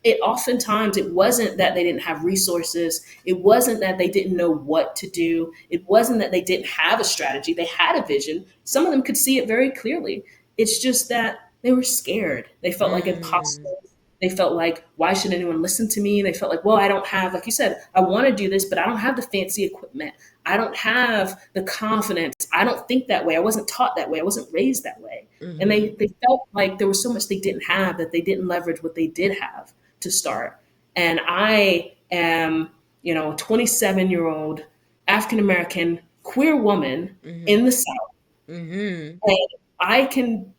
it oftentimes it wasn't that they didn't have resources. It wasn't that they didn't know what to do. It wasn't that they didn't have a strategy. They had a vision. Some of them could see it very clearly. It's just that they were scared. They felt like Mm, imposters. They felt like, why should anyone listen to me? They felt like, well, I don't have, like you said, I want to do this, but I don't have the fancy equipment. I don't have the confidence. I don't think that way. I wasn't taught that way. I wasn't raised that way. And Mm-hmm. they felt like there was so much they didn't have that they didn't leverage what they did have to start. And I am, a 27-year-old African American queer woman Mm-hmm. in the South. Mm-hmm. And I can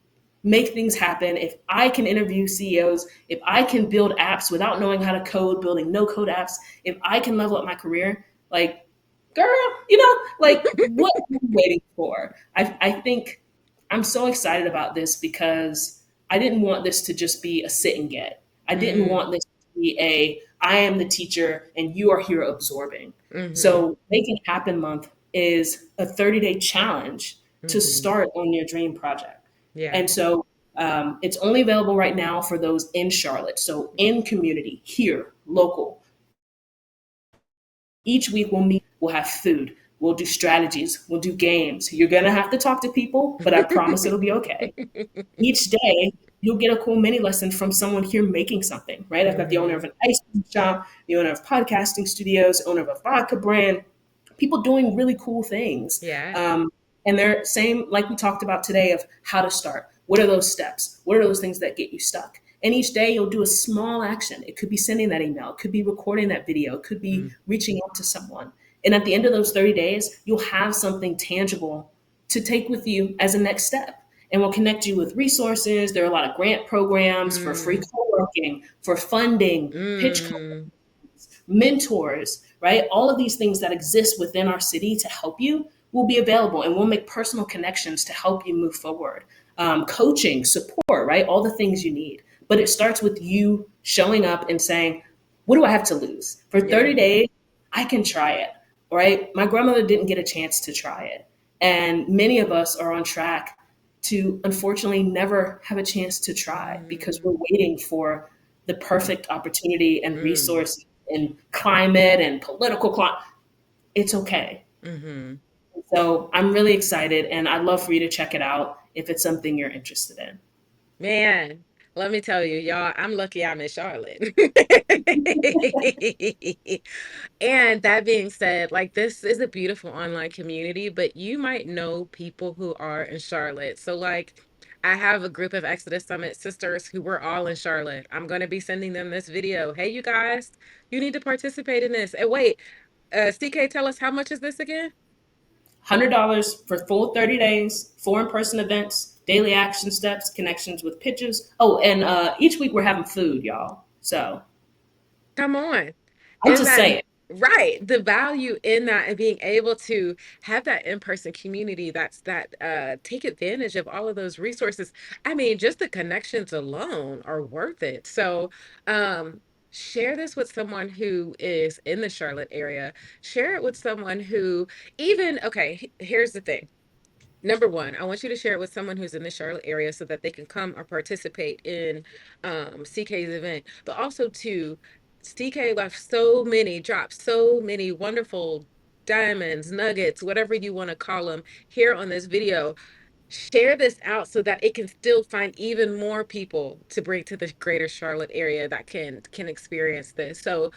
make things happen, if I can interview CEOs, if I can build apps without knowing how to code, building no code apps, if I can level up my career, like, girl, like, what are you waiting for? I think I'm so excited about this because I didn't want this to just be a sit and get. I didn't Mm-hmm. want this to be I am the teacher and you are here absorbing. Mm-hmm. So Making Happen Month is a 30-day challenge to Mm-hmm. start on your dream project. Yeah. And so it's only available right now for those in Charlotte. So in community, here, local. Each week we'll meet, we'll have food, we'll do strategies, we'll do games. You're going to have to talk to people, but I promise it'll be okay. Each day you'll get a cool mini lesson from someone here making something, right? I've got the owner Mm-hmm. of an ice cream shop, the owner of podcasting studios, owner of a vodka brand, people doing really cool things. Yeah. Um, and they're same, like we talked about today, of how to start. What are those steps? What are those things that get you stuck? And each day you'll do a small action. It could be sending that email, it could be recording that video, it could be reaching out to someone. And at the end of those 30 days, you'll have something tangible to take with you as a next step. And we'll connect you with resources. There are a lot of grant programs for free Mm-hmm. co-working, for funding, pitch Mm-hmm. mentors, right? All of these things that exist within our city to help you will be available, and we'll make personal connections to help you move forward. Coaching, support, right? All the things you need. But it starts with you showing up and saying, what do I have to lose? For Yeah. 30 days, I can try it, right? My grandmother didn't get a chance to try it. And many of us are on track to unfortunately never have a chance to try because Mm-hmm. we're waiting for the perfect opportunity and Mm-hmm. resource and climate and political climate. It's okay. Mm-hmm. So I'm really excited and I'd love for you to check it out if it's something you're interested in. Man, let me tell you, y'all, I'm lucky I'm in Charlotte. And that being said, like this is a beautiful online community, but you might know people who are in Charlotte. So like I have a group of Exodus Summit sisters who were all in Charlotte. I'm going to be sending them this video. Hey, you guys, you need to participate in this. And wait, CK, tell us how much is this again? $100 for full 30 days, 4 in-person events, daily action steps, connections with pitches. Oh, and each week we're having food, y'all. So Come on. I'm And just that, saying. right, the value in that and being able to have that in-person community that take advantage of all of those resources. I mean, just the connections alone are worth it. So, share this with someone who is in the Charlotte area. Share it with someone who even, okay, here's the thing. Number one, I want you to share it with someone who's in the Charlotte area so that they can come or participate in CK's event. But also, too, CK left so many, dropped so many wonderful diamonds, nuggets, whatever you want to call them, here on this video. Share this out so that it can still find even more people to bring to the greater Charlotte area that can experience this. So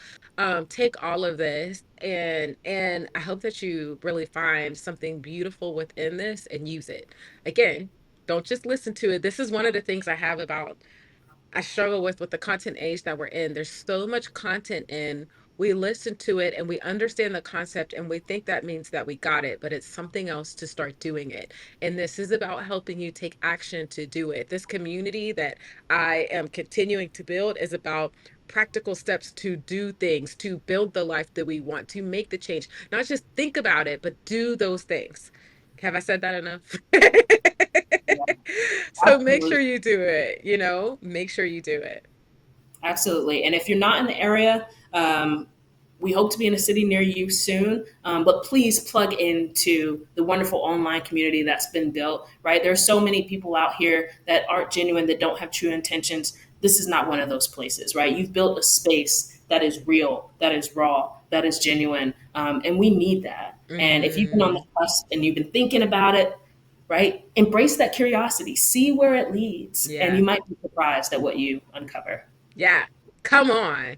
take all of this and I hope that you really find something beautiful within this and use it. Again, don't just listen to it. This is one of the things I have about I struggle with the content age that we're in. There's so much content in. We listen to it and we understand the concept and we think that means that we got it, but it's something else to start doing it. And this is about helping you take action to do it. This community that I am continuing to build is about practical steps to do things, to build the life that we want, to make the change, not just think about it, but do those things. Have I said that enough? Yeah, So make absolutely. sure you do it, make sure you do it. Absolutely. And if you're not in the area, we hope to be in a city near you soon. But please plug into the wonderful online community that's been built, right? There are so many people out here that aren't genuine, that don't have true intentions. This is not one of those places, right? You've built a space that is real, that is raw, that is genuine. And we need that. And if you've been on the Hmm. cusp and you've been thinking about it, right, embrace that curiosity, see where it leads. And Yeah. you might be surprised at what you uncover. Yeah. Come on.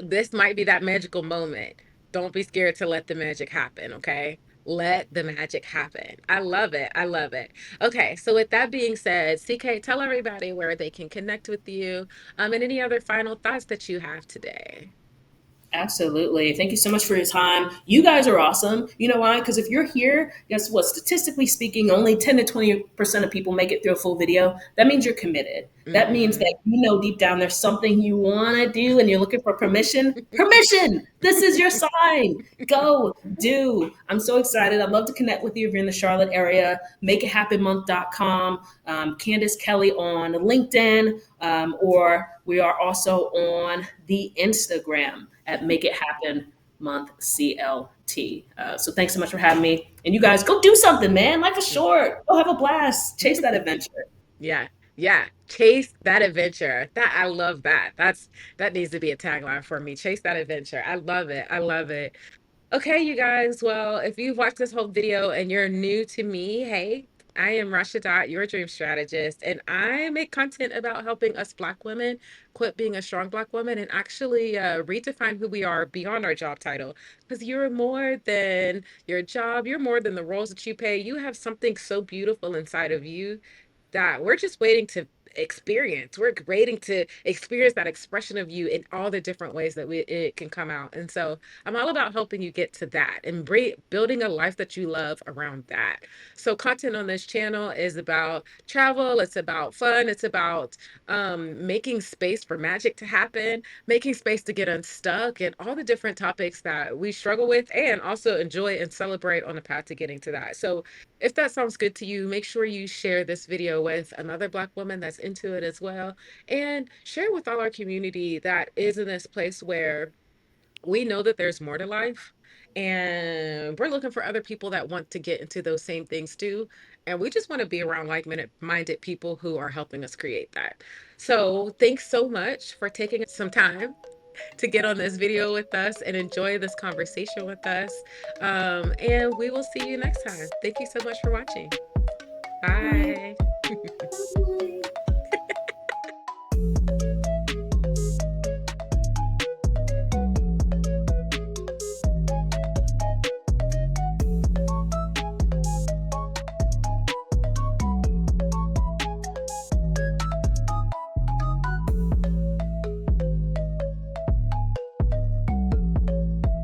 This might be that magical moment. Don't be scared to let the magic happen, okay? Let the magic happen. I love it. I love it. Okay, so with that being said, CK, tell everybody where they can connect with you, and any other final thoughts that you have today. Absolutely. Thank you so much for your time. You guys are awesome. You know why? Because if you're here, guess what? Statistically speaking, only 10 to 20% of people make it through a full video. That means you're committed. That means that Hmm. you know deep down there's something you want to do and you're looking for permission. Permission! This is your sign. Go do. I'm so excited. I'd love to connect with you if you're in the Charlotte area. MakeItHappenMonth.com. Candace Kelly on LinkedIn, or we are also on the Instagram at Make It Happen Month CLT. So thanks so much for having me. And you guys go do something, man. Life is short. Go have a blast. Chase that adventure. Yeah. Yeah. Chase that adventure. That I love that. That needs to be a tagline for me. Chase that adventure. I love it. I love it. Okay, you guys. Well, if you've watched this whole video and you're new to me, hey, I am Rashidat, your dream strategist, and I make content about helping us Black women quit being a strong Black woman and actually redefine who we are beyond our job title. Because you're more than your job, you're more than the roles that you play. You have something so beautiful inside of you that we're just waiting to experience. We're waiting to experience that expression of you in all the different ways that it can come out. And so I'm all about helping you get to that and building a life that you love around that. So content on this channel is about travel. It's about fun. It's about making space for magic to happen, making space to get unstuck, and all the different topics that we struggle with and also enjoy and celebrate on the path to getting to that. So if that sounds good to you, make sure you share this video with another Black woman that's into it as well. And share with all our community that is in this place where we know that there's more to life. And we're looking for other people that want to get into those same things too. And we just want to be around like-minded people who are helping us create that. So thanks so much for taking some time to get on this video with us and enjoy this conversation with us. And we will see you next time. Thank you so much for watching. Bye. Bye.